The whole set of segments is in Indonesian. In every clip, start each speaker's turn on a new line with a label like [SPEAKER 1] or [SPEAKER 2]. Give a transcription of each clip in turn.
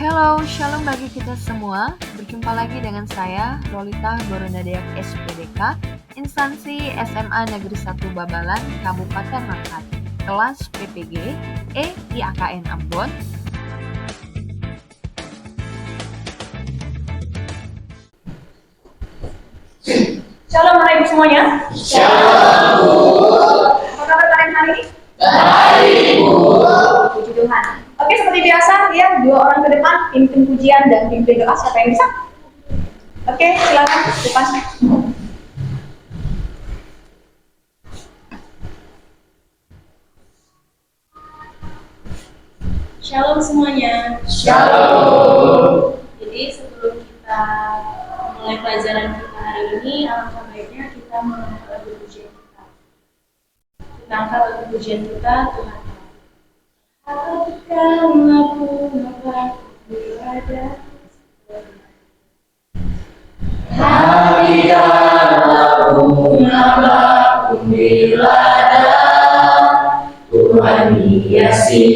[SPEAKER 1] Hello, shalom bagi kita semua. Berjumpa lagi dengan saya, Rolita Gorondadeak SPDK, instansi SMA Negeri 1 Babalan, Kabupaten Langkat, kelas PPG, IAKN Ambon.
[SPEAKER 2] Shalom Bapak Ibu semuanya.
[SPEAKER 3] Shalom.
[SPEAKER 2] Apa kabar kalian hari ini?
[SPEAKER 3] Baik, Bu.
[SPEAKER 2] Puji Tuhan. Oke, seperti biasa ya, dua orang ke depan, pimpin pujian dan pimpin doa. Siapa yang bisa? Oke, silakan depan.
[SPEAKER 4] Shalom semuanya.
[SPEAKER 3] Shalom.
[SPEAKER 4] Jadi sebelum kita mulai pelajaran kita hari ini, alangkah baiknya kita mengangkat lagu pujian kita. Kita angkat lagu pujian kita, Tuhan. Hatikan aku maka berada.
[SPEAKER 3] Hatikanlah bunga di ladang, Tuhan hiasi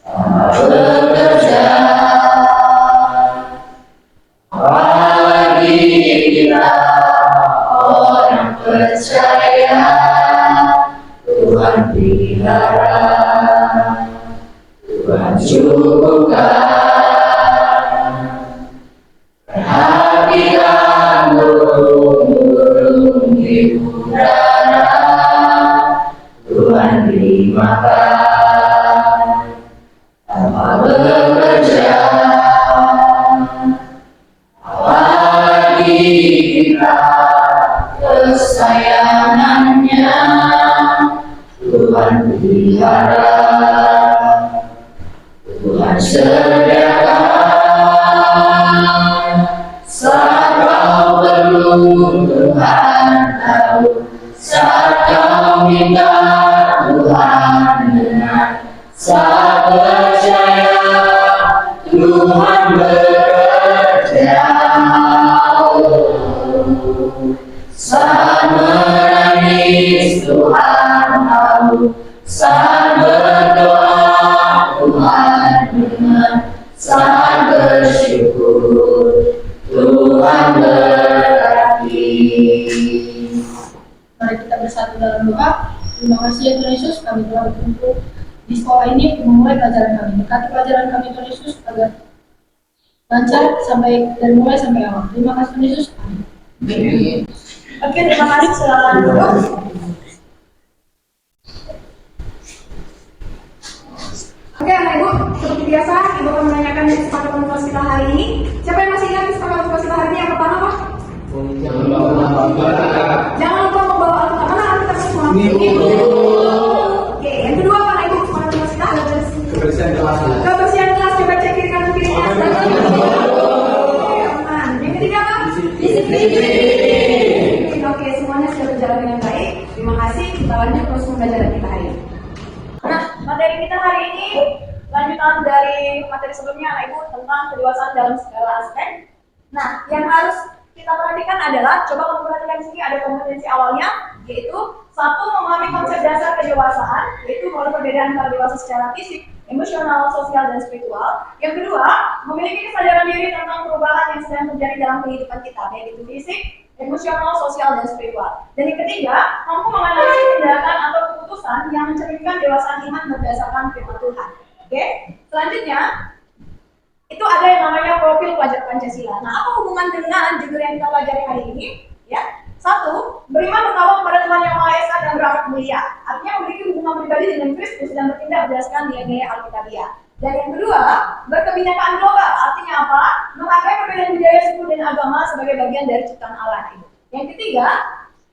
[SPEAKER 3] bekerja. Apalagi kita orang percaya, Tuhan pelihara, Tuhan cukupkan. Perhatikan burung-burung di udara, Tuhan beri makan tanpa bekerja. Apalagi kita kesayangannya, Tuhan pelihara, Tuhan sediakan. Saat kau perlu, Tuhan tahu. Saat kau minta, Tuhan dengar. Saat percaya, Tuhan bekerja. Saat menangis, Tuhan tahu. Saat berdoa, Tuhan dengar. Saat bersyukur, Tuhan berkati.
[SPEAKER 4] Mari kita bersatu dalam doa. Terima kasih ya Tuhan Yesus, kami telah berkumpul di sekolah ini untuk memulai pelajaran kami. Berkati pelajaran kami Tuhan Yesus agar lancar dari mulai sampai awal. Terima kasih Tuhan Yesus. Amin.
[SPEAKER 2] Oke, terima kasih. Silakan duduk. Oke, Anak Ibu, seperti biasa, Ibu akan menanyakan kesepakatan tugas kita hari ini. Siapa yang masih ingat kesepakatan tugas kita hari ini? Yang pertama apa? Jangan lupa membawa Alkitab. Mana Alkitab semua? Oke, yang kedua apa, Anak Ibu? Kesepakatan tugas kita?
[SPEAKER 3] Kebersihan kelas.
[SPEAKER 2] Kebersihan kelas. Coba cek kiri kanan kiri kanan. Aman. Yang ketiga apa? Disiplin. Oke, semuanya sudah berjalan dengan baik. Terima kasih. Kita lanjut terus pembelajaran kita hari ini. Nah, materi kita hari ini lanjutan dari materi sebelumnya, Anak Ibu, tentang kedewasaan dalam segala aspek. Nah, yang harus kita perhatikan adalah, coba kamu perhatikan sini ada kompetensi awalnya, yaitu satu, memahami konsep dasar kedewasaan, yaitu mulai perbedaan antara dewasa secara fisik, emosional, sosial, dan spiritual. Yang kedua, memiliki kesadaran diri tentang perubahan yang sedang terjadi dalam kehidupan kita, baik itu fisik, emosional, sosial, dan spiritual. Dan yang ketiga, mampu menganalisis tindakan atau keputusan yang mencerminkan dewasaan iman berdasarkan firman Tuhan. Oke, selanjutnya itu ada yang namanya profil pelajar Pancasila. Nah, apa hubungan dengan judul yang kita pelajari hari ini? Ya, satu, beriman bertawaf kepada Tuhan Yang Maha Esa dan berakhlak mulia. Artinya memiliki hubungan pribadi dengan Kristus dan bertindak berdasarkan nilai-nilai Alkitabiah. Dan yang kedua, berkebinekaan global. Artinya apa? Menghargai perbedaan budaya, suku, dan agama sebagai bagian dari ciptaan Allah. Yang ketiga,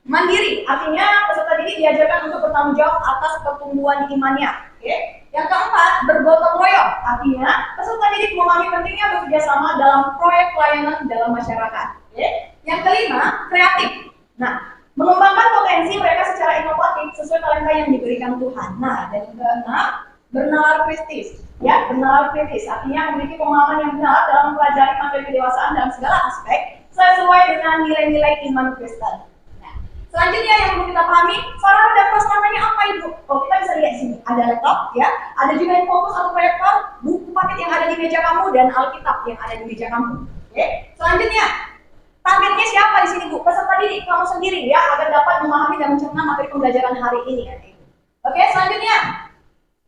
[SPEAKER 2] mandiri. Artinya peserta didik diajarkan untuk bertanggung jawab atas pertumbuhan imannya. Oke. Yang keempat, bergotong royong. Artinya peserta didik memahami pentingnya bekerja sama dalam proyek pelayanan dalam masyarakat. Oke. Yang kelima, kreatif. Nah, mengembangkan potensi mereka secara inovatif sesuai talenta yang diberikan Tuhan. Nah, dan yang keenam, bernalar kritis. Ya, bernalar kritis. Artinya memiliki pemahaman yang benar dalam mempelajari materi kedewasaan dalam segala aspek sesuai dengan nilai-nilai iman Kristen. Nah, selanjutnya yang perlu kita pahami, sarana dan prasarananya apa Ibu? Oh, kita bisa lihat sini. Ada laptop, ya. Ada juga infocus atau proyektor, buku paket yang ada ada di meja kamu dan Alkitab yang ada di meja kamu. Oke. Selanjutnya, targetnya siapa di sini, Bu? Peserta didik kamu sendiri ya, agar dapat memahami dan mencerna materi pembelajaran hari ini ya. Oke, selanjutnya.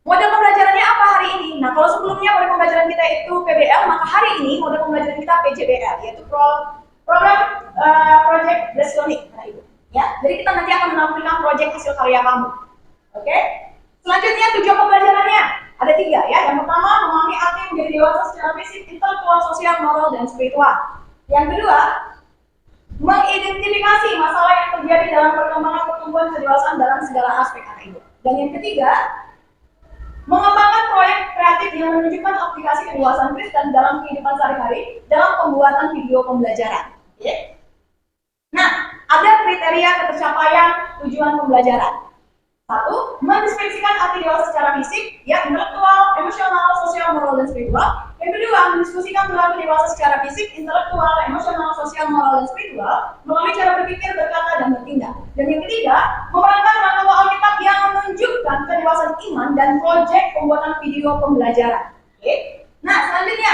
[SPEAKER 2] Model pembelajarannya apa hari ini? Nah, kalau sebelumnya model pembelajaran kita itu PBL, maka hari ini model pembelajaran kita PJBL, yaitu program project based learning, Ibu. Ya, jadi kita nanti akan menampilkan proyek hasil karya kamu. Oke? Selanjutnya tujuan pembelajarannya ada 3 ya. Yang pertama, memahami arti menjadi dewasa secara fisik, intelektual, sosial, moral, dan spiritual. Yang kedua, mengidentifikasi masalah yang terjadi dalam perkembangan pertumbuhan kedewasaan dalam segala aspek, anak Ibu. Dan yang ketiga, mengembangkan proyek kreatif yang menunjukkan aplikasi kedewasaan Kristen dalam kehidupan sehari-hari dalam pembuatan video pembelajaran. Oke? Nah, ada kriteria ketercapaian tujuan pembelajaran. 1. Mendeskripsikan arti dewasa secara fisik, ya, intelektual, emosional, sosial, moral, dan spiritual. Yang kedua, mendiskusikan perilaku dewasa secara fisik, intelektual, emosional, sosial, moral, dan spiritual melalui cara berpikir, berkata, dan bertindak. Dan yang ketiga, memerankan rangka Alkitab yang menunjukkan kedewasaan iman dan proyek pembuatan video pembelajaran. Oke? Nah, selanjutnya,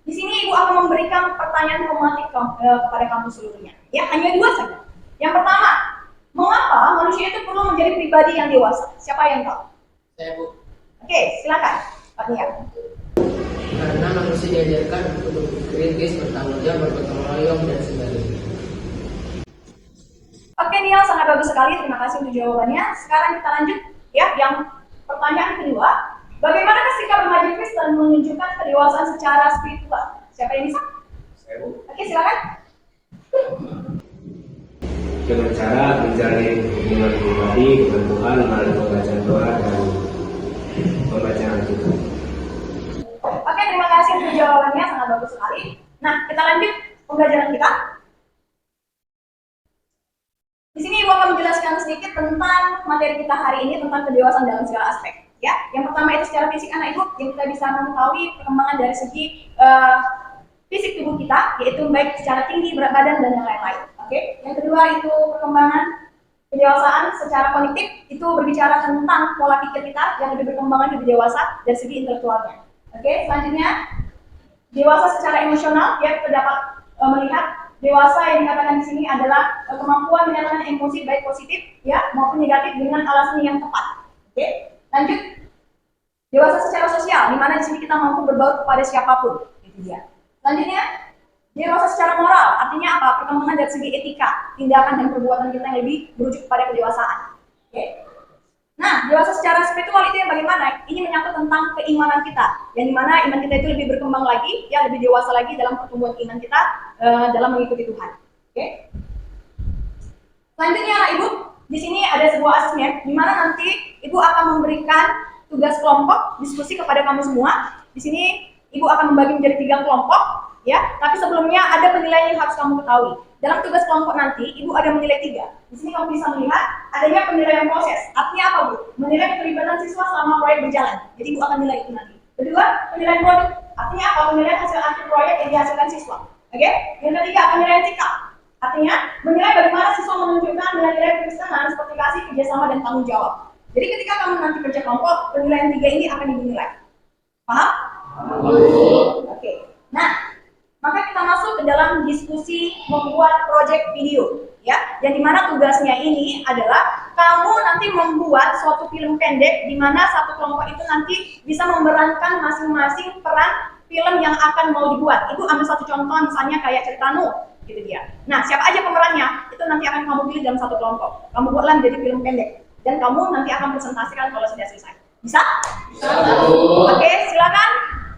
[SPEAKER 2] di sini Ibu akan memberikan pertanyaan formatif kepada kamu seluruhnya. Ya, hanya 2 saja. Yang pertama, mengapa manusia itu perlu menjadi pribadi yang dewasa? Siapa yang tahu?
[SPEAKER 3] Saya, Bu.
[SPEAKER 2] Oke, silakan, Pak Nia.
[SPEAKER 3] Karena manusia diajarkan untuk kritis, bertanggung jawab, bergotong royong, dan sebagainya.
[SPEAKER 2] Oke, Nia, sangat bagus sekali. Terima kasih untuk jawabannya. Sekarang kita lanjut ya, yang pertanyaan kedua. Bagaimana sikap remaja Kristen menunjukkan kedewasaan secara spiritual? Siapa yang bisa?
[SPEAKER 3] Saya, Bu.
[SPEAKER 2] Oke, silakan.
[SPEAKER 5] Dengan cara menjalin hubungan pribadi dengan Tuhan melalui pembacaan doa dan pembacaan Alkitab.
[SPEAKER 2] Oke, terima kasih untuk jawabannya, sangat bagus sekali. Nah, kita lanjut pembelajaran kita. Di sini Ibu akan menjelaskan sedikit tentang materi kita hari ini tentang kedewasaan dalam segala aspek. Ya, yang pertama itu secara fisik, anak Ibu, yang kita bisa mengetahui perkembangan dari segi fisik tubuh kita, yaitu baik secara tinggi, berat badan, dan yang lain-lain. Oke, yang kedua itu perkembangan kedewasaan secara kognitif, itu berbicara tentang pola pikir kita yang lebih berkembang lebih dewasa dari segi intelektualnya. Oke, selanjutnya dewasa secara emosional, ya, kita dapat melihat dewasa yang dikatakan di sini adalah kemampuan menyatakan emosi baik positif, ya, maupun negatif dengan alasan yang tepat. Oke, lanjut dewasa secara sosial, di mana di sini kita mampu berbaur kepada siapapun, itu dia. Selanjutnya, dewasa secara moral, artinya apa? Perkembangan dari segi etika, tindakan dan perbuatan kita yang lebih merujuk pada kedewasaan. Oke. Nah, dewasa secara spiritual itu yang bagaimana? Ini menyangkut tentang keimanan kita, yang dimana iman kita itu lebih berkembang lagi, ya, lebih dewasa lagi dalam pertumbuhan iman kita dalam mengikuti Tuhan. Oke. Selanjutnya, anak Ibu, di sini ada sebuah asesmen, di mana nanti Ibu akan memberikan tugas kelompok diskusi kepada kamu semua. Di sini Ibu akan membagi menjadi 3 kelompok, ya. Tapi sebelumnya ada penilaian yang harus kamu ketahui. Dalam tugas kelompok nanti, Ibu ada menilai 3. Di sini kamu bisa melihat adanya penilaian proses. Artinya apa, Bu? Menilai keterlibatan siswa selama proyek berjalan. Jadi Ibu akan nilai itu nanti. Kedua, penilaian produk. Artinya apa? Penilaian hasil akhir proyek yang dihasilkan siswa. Oke? Yang ketiga, penilaian sikap. Artinya, menilai bagaimana siswa menunjukkan nilai-nilai kekristenan seperti kasih, kerjasama, dan tanggung jawab. Jadi ketika kamu nanti kerja kelompok, penilaian 3 ini akan dinilai. Paham? Oke. Nah, maka kita masuk ke dalam diskusi membuat proyek video, ya. Yang dimana tugasnya ini adalah kamu nanti membuat suatu film pendek, di mana satu kelompok itu nanti bisa memerankan masing-masing peran film yang akan mau dibuat. Ibu ambil satu contoh, misalnya kayak cerita Nuh, gitu dia. Nah, siapa aja pemerannya? Itu nanti akan kamu pilih dalam satu kelompok. Kamu buatlah menjadi film pendek, dan kamu nanti akan presentasikan kalau sudah selesai. Bisa? Bisa. Oke, silakan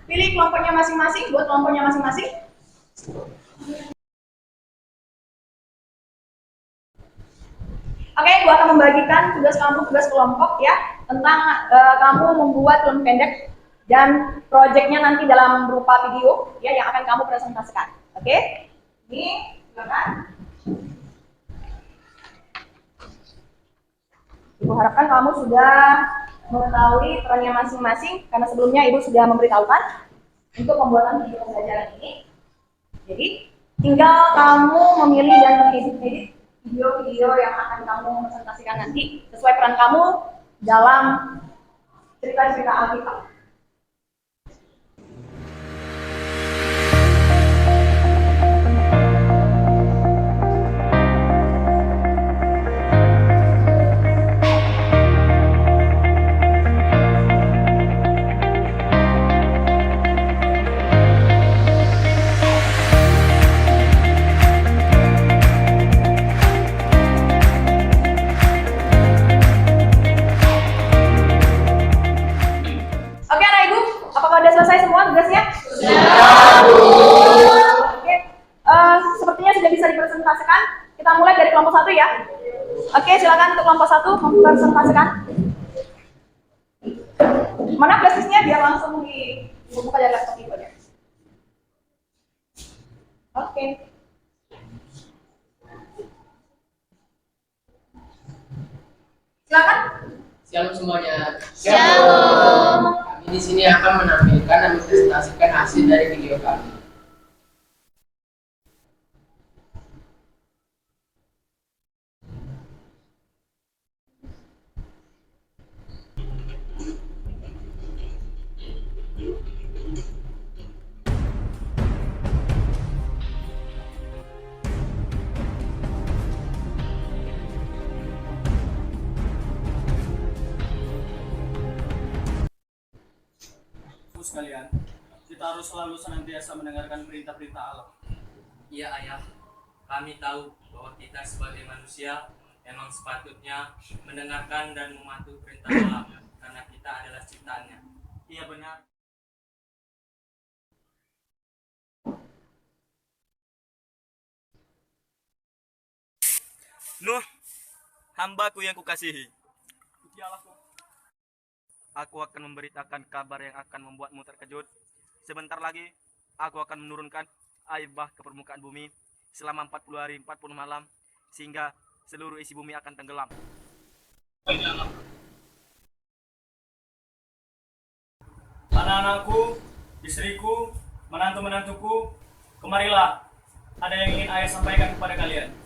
[SPEAKER 2] pilih kelompoknya masing-masing, buat kelompoknya masing-masing. Oke, gua akan membagikan tugas kamu, tugas kelompok, ya, tentang kamu membuat film pendek dan proyeknya nanti dalam berupa video, ya, yang akan kamu presentasikan. Oke, ini silakan. Ibu harapkan kamu sudah mengetahui perannya masing-masing, karena sebelumnya Ibu sudah memberitahukan untuk pembuatan video pembelajaran ini. Jadi, tinggal kamu memilih dan mengedit video-video yang akan kamu presentasikan nanti sesuai peran kamu dalam cerita-cerita Alkitab. Apakah sudah selesai semua tugasnya? Oke. Sepertinya sudah bisa dipresentasikan. Kita mulai dari kelompok 1 ya. Oke, silakan untuk kelompok 1 mempresentasikan. Mana flashdisknya biar langsung dibuka dari laptop itu ya. Oke. Silakan.
[SPEAKER 3] Shalom semuanya. Shalom. Kami di sini akan menampilkan dan mempresentasikan hasil dari video kami.
[SPEAKER 6] Sekalian, kita harus selalu senantiasa mendengarkan perintah-perintah Allah.
[SPEAKER 7] Iya ayah, kami tahu bahwa kita sebagai manusia memang sepatutnya mendengarkan dan mematuhi perintah Allah karena kita adalah ciptaannya.
[SPEAKER 6] Iya benar.
[SPEAKER 8] Nuh, hambaku yang kukasihi. Aku akan memberitakan kabar yang akan membuatmu terkejut. Sebentar lagi, aku akan menurunkan air bah ke permukaan bumi selama 40 hari 40 malam, sehingga seluruh isi bumi akan tenggelam.
[SPEAKER 6] Anak-anakku, istriku, menantu-menantuku, kemarilah. Ada yang ingin ayah sampaikan kepada kalian.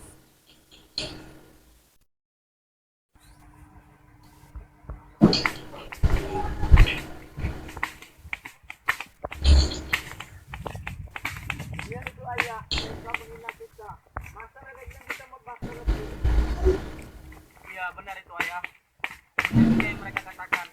[SPEAKER 8] Iya, benar itu ayah. Seperti yang mereka katakan.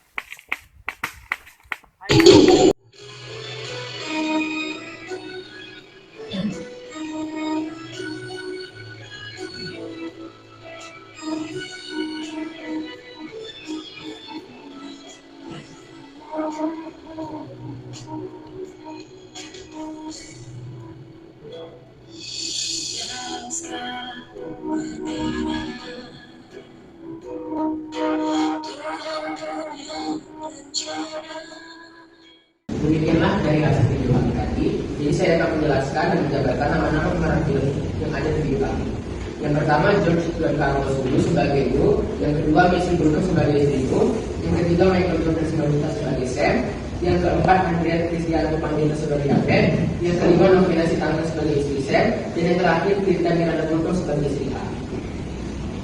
[SPEAKER 3] Demikianlah dari hasil video kami tadi. Jadi saya akan menjelaskan dan menjabarkan nama-nama pemeran film yang ada di video kami. Yang pertama George Carlos dulu sebagai Gu, yang kedua Messi Bruno sebagai istriku, yang ketiga Michael Jordan sebagai Sam, yang keempat Andrea Cristiano Pandino sebagai Captain, yang kelima Novena Sitangga sebagai istri Sam, dan yang terakhir Tirta Miranda Bruno sebagai istri kami.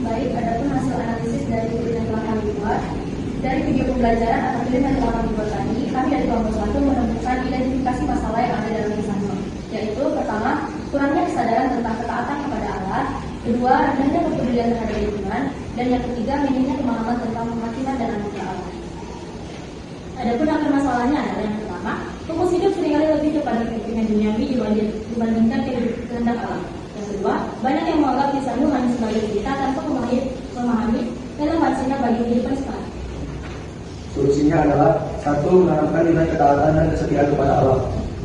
[SPEAKER 4] Baik, adapun hasil analisis dari video yang telah kami buat, dari video pembelajaran atau film yang telah kami buat tadi, kami dari kelompok 1 menemukan identifikasi masalah yang ada dalam kisahnya, yaitu pertama, kurangnya kesadaran tentang ketaatan kepada Allah, kedua, rendahnya kepedulian terhadap lingkungan, dan yang ketiga, minimnya pemahaman tentang penghakiman dan anugerah Allah. Adapun akar masalahnya adalah yang pertama, fokus hidup seringkali lebih kepada kepentingan duniawi dibandingkan kehendak Allah. Yang kedua, banyak yang menganggap kisah Nuh hanya sebagai cerita tanpa memahami relevansinya bagi kehidupan sekarang.
[SPEAKER 9] Solusinya adalah satu, menanamkan nilai ketaatan dan kesetiaan kepada Allah.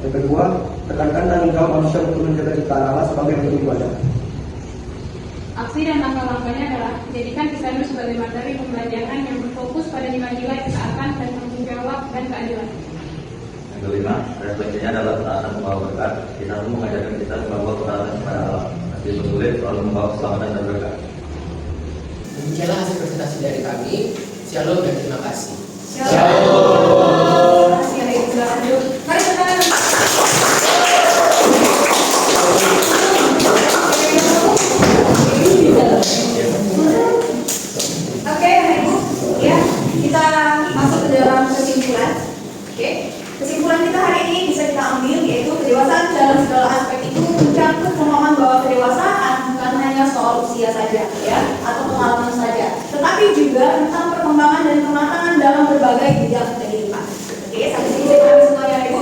[SPEAKER 9] Yang kedua, tekankan tanggung jawab manusia untuk menjaga ciptaan Allah sebagai bentuk ibadah.
[SPEAKER 10] Aksi dan langkah-langkahnya adalah menjadikan kisah Nuh sebagai materi pembelajaran yang berfokus pada nilai-nilai ketaatan dan tanggung jawab dan keadilan.
[SPEAKER 11] Yang kelima, refleksinya adalah ketaatan membawa berkat. Kisah Nuh mengajarkan kita bahwa ketaatan kepada Allah masih sulit selalu membawa keselamatan dan berkat.
[SPEAKER 3] Demikianlah hasil presentasi dari kami. Shalom dan terima kasih.
[SPEAKER 2] Shalom. Mari sekarang. Oke, Ibu, ya kita masuk ke dalam kesimpulan. Oke, kesimpulan kita hari ini bisa kita ambil yaitu kedewasaan dalam segala aspek itu mencakup pemahaman bahwa kedewasaan bukan hanya soal usia saja, ya, atau pengalaman saja, tetapi juga tentang perkembangan dan kematangan dalam berbagai bidang kehidupan. Oke, sampai sini saya pahami semuanya, Ibu.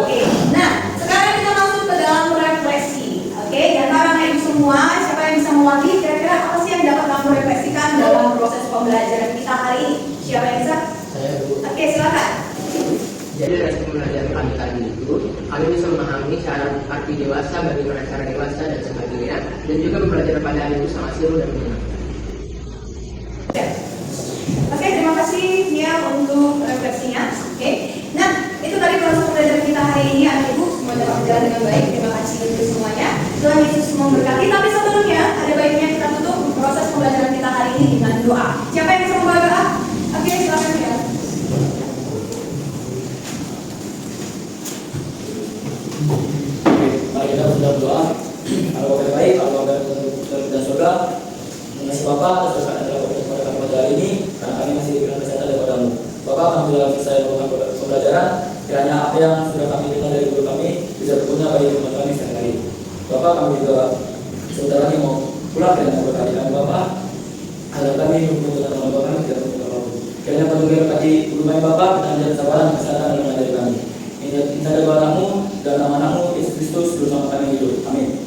[SPEAKER 2] Oke, nah sekarang kita masuk ke dalam refleksi. Oke, di antara anak ibu semua, siapa yang bisa mewakili kira-kira apa sih yang dapat kamu refleksikan dalam proses pembelajaran kita hari ini? Siapa yang bisa?
[SPEAKER 3] Saya, Bu.
[SPEAKER 2] Oke,
[SPEAKER 3] Jadi dari hasil pembelajaran kami tadi itu, kami bisa memahami cara arti dewasa, bagaimana cara dewasa dan sebagainya, dan juga pembelajaran pada hari itu sangat seru dan menyenangkan.
[SPEAKER 2] Oke, terima kasih Nia untuk refleksinya. Oke, nah itu tadi proses pembelajaran kita hari ini, anak ibu semua dapat berjalan dengan baik. Terima kasih untuk semuanya. Tuhan Yesus memberkati. Tapi sebelumnya ada baiknya kita tutup proses pembelajaran kita hari ini dengan doa. Siapa yang bisa membawa doa? Oke, silakan ya.
[SPEAKER 12] Mari kita berdoa. Allah yang baik, Allah dan surga. Terima kasih Bapak atas berkat yang telah berikan kepada kami pada hari ini, karena kami masih diberikan kesehatan daripada-Mu. Bapak, kami telah selesai melakukan pembelajaran. Kiranya apa yang sudah kami dengar dari guru kami bisa berguna bagi teman kami sehari-hari. Bapak, kami juga sebentar lagi mau pulang dan berkati kami Bapak, agar kami membutuhkan teman Bapak kami tidak membutuhkan. Kiranya petunjuk berkati guru kami Bapak, dan jalan kesabaran, kesehatan dan mengajari kami. Ini doa-Mu dan nama-Mu Yesus Kristus, Juru Selamat kami hidup. Amin.